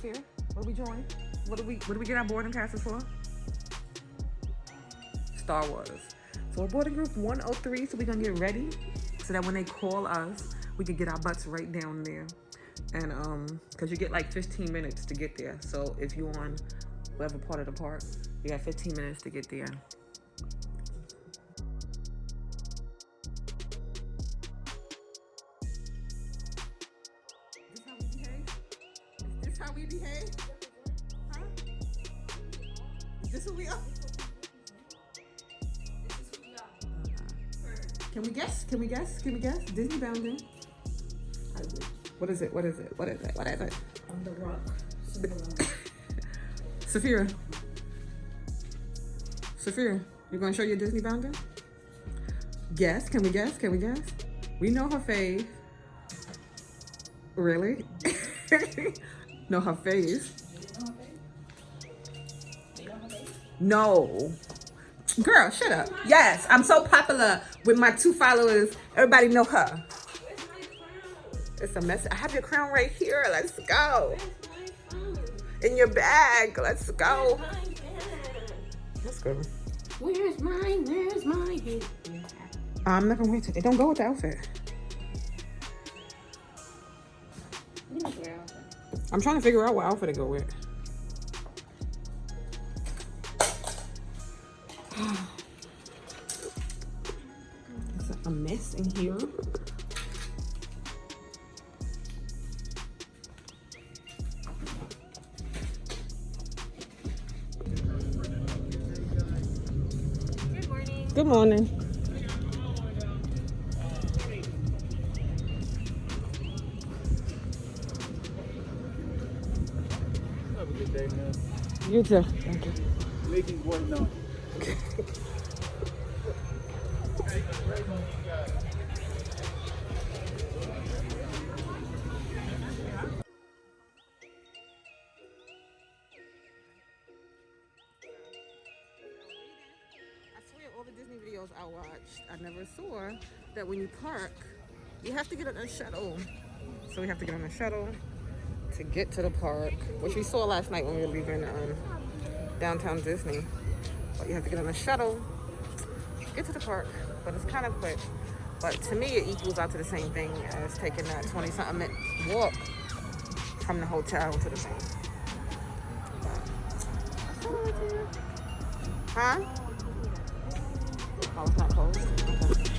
Saphira? What are we doing? What do we get our boarding passes for? Star Wars. So we're boarding group 103, so we're gonna get ready so that when they call us, we can get our butts right down there. And because you get like 15 minutes to get there. So if you're on whatever part of the park, you got 15 minutes to get there. Is this how we behave? Huh? Is this who we are? Can we guess? Can we guess? Can we guess? Disney bounding. What is it? What is it? What is it? What is it? On the rock. Saphira. Saphira, you gonna show your Disney bounding? Guess? Can we guess? Can we guess? We know her fave. Really? Know her face. No. Girl, shut up. Yes, I'm so popular with my 2 followers. Everybody know her. It's a mess. I have your crown right here. Let's go. In your bag. Let's go. Let's go. Where's mine? Where's mine? I'm not gonna wait till it don't go with the outfit. I'm trying to figure out what outfit to go with. It's a mess in here. Good morning. Have a good day, man. You too. Thank you. Ladies, boys, no. All the Disney videos I watched, I never saw that when you park, you have to get on a shuttle. So we have to get on a shuttle to get to the park, which we saw last night when we were leaving downtown Disney. But you have to get on a shuttle to get to the park, but it's kind of quick. But to me, it equals out to the same thing as taking that 20-something minute walk from the hotel to the thing. Huh? Oh, it's not closed? Okay.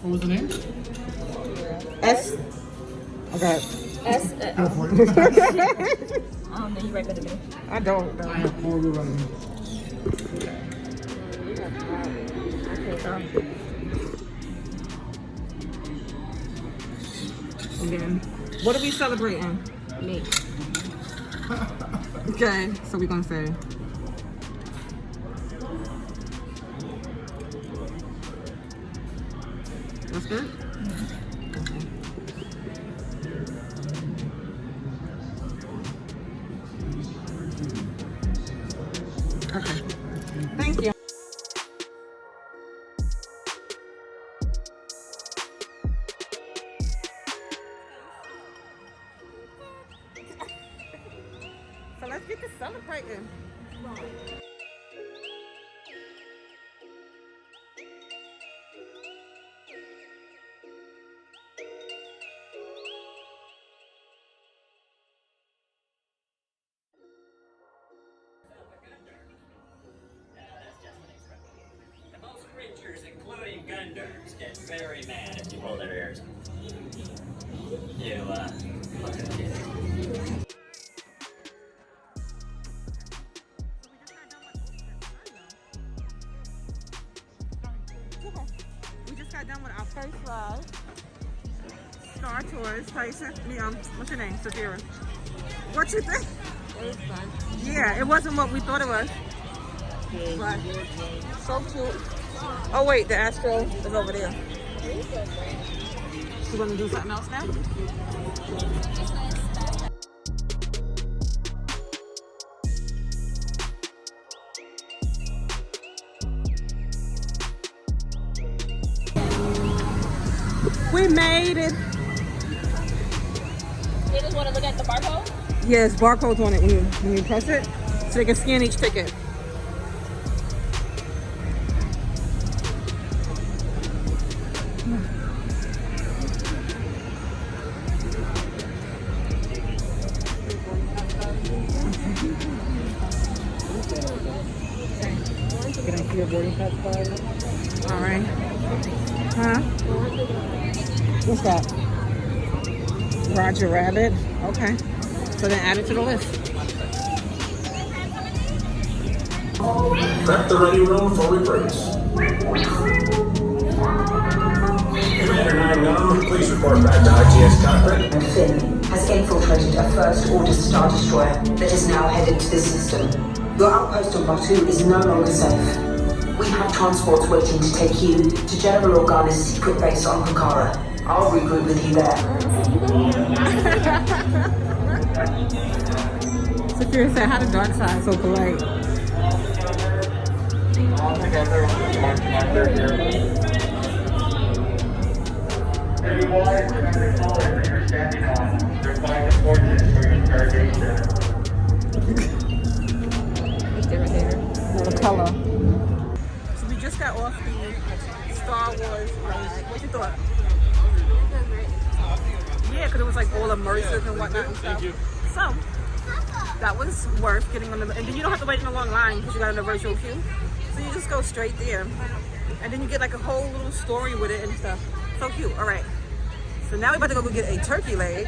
What was the name? S. Okay. S. Go for it. I don't know. You right better than me. I don't. I have 4 good running. And then, what are we celebrating? Me. Okay, so we're gonna say. That's good? Okay. Thank you. get very mad if you pull their ears. You, look at you. We just got done with our first ride. Star Tours. Tyson, what's your name? Saphiras. What you think? It was fun. Yeah, it wasn't what we thought it was. But so cute. Oh wait, the Astro is over there. You want to do something else now? We made it. You just want to look at the barcode? Yes, barcodes on it when you press it, so they can scan each ticket. Can I see your boarding pass card? All right. Huh? What's that? Roger Rabbit. Okay. So then add it to the list. Prep the ready room for reprise. Commander 9-1, please report back to ITS cockpit. And Finn has infiltrated a First Order Star Destroyer that is now headed to this system. Your outpost on Batu is no longer safe. We have transports waiting to take you to General Organa's secret base on Pucara. I'll regroup with you there. Saphiras said, how the dark side so polite? All together, marching on their heroes. Any waters and other colors that you're standing on, they're quite important for your interrogation. The color. So we just got off the Star Wars ride. What you thought? Yeah, because it was like all immersive and whatnot and stuff. So that was worth getting on the, and then you don't have to wait in a long line because you got in a virtual queue. So you just go straight there, and then you get like a whole little story with it and stuff. So cute. All right. So now we're about to go get a turkey leg.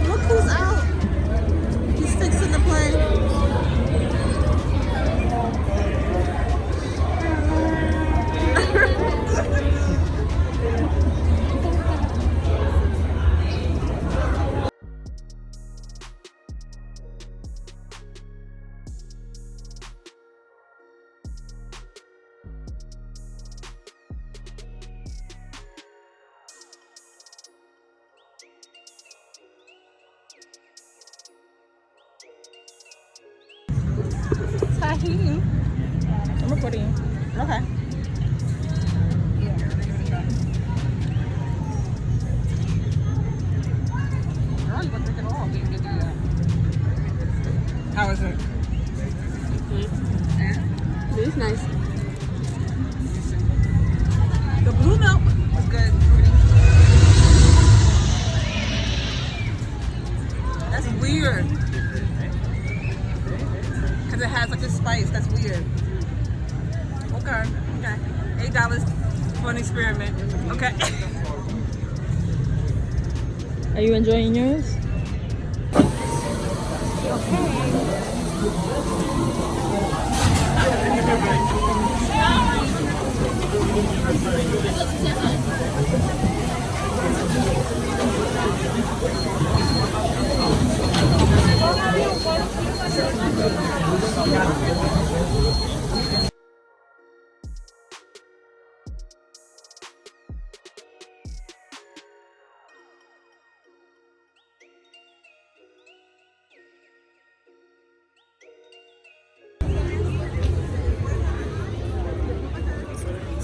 Look who's out. He sticks in the plane. I'm recording you. Okay. Girl, you drink it all. You can do that. How is it? It's nice. The blue milk was good. That's weird. Because it has like a spice. That's weird. Okay. Okay. $8 for an experiment. Okay. Are you enjoying yours? Okay.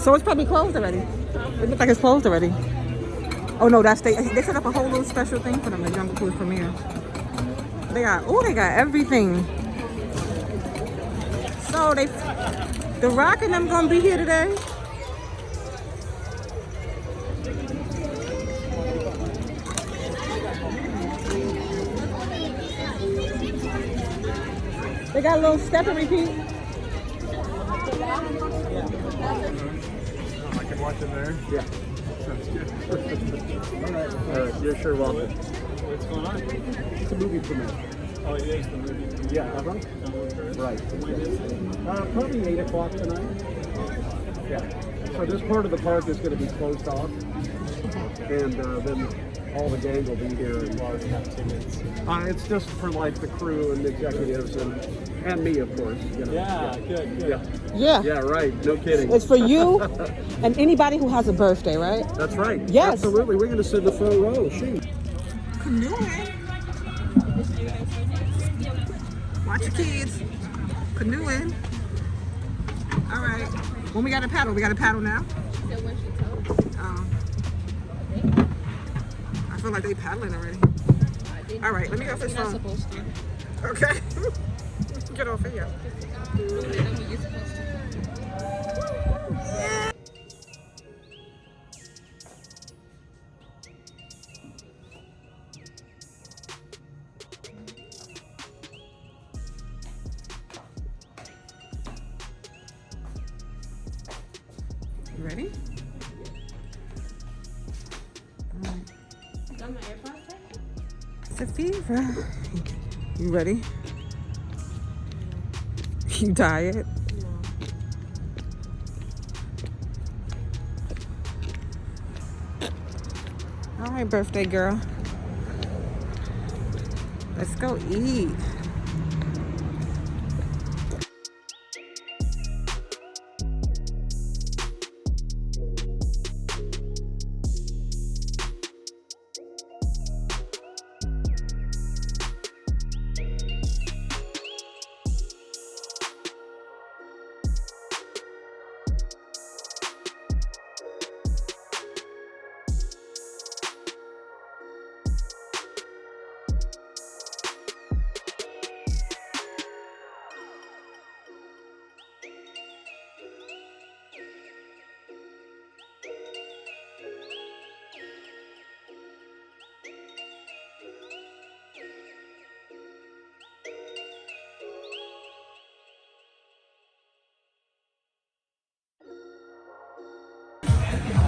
So it's probably closed already. It looks like it's closed already. Oh no, they set up a whole little special thing for them, the Jungle Cruise premiere. They got everything. So The Rock and them gonna be here today. They got a little step and repeat. I can watch it there. Yeah. Sounds good. All right, you're sure welcome. What's going on? It's a movie premiere. Oh, it is the movie. Yeah, right. Probably 8 o'clock tonight. Yeah. So this part of the park is going to be closed off, and then all the gang will be here. And Already have tickets. it's just for like the crew and the executives and me, of course. You know. Yeah, good. Yeah. Yeah, right. No kidding. It's for you and anybody who has a birthday, right? That's right. Yes. Absolutely. We're going to sit in the front row. Shoot. Canoeing. Watch your kids. Canoeing. All right. When we got a paddle now? I feel like they paddling already. All right, let me go off this phone. Okay. Get off of here. You ready? Saphira. You ready? You tired? No. All right, birthday girl. Let's go eat.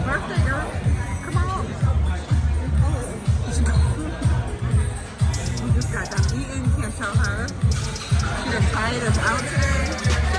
Birthday girl, come on. We just got done eating, can't tell her. She's tired of out today.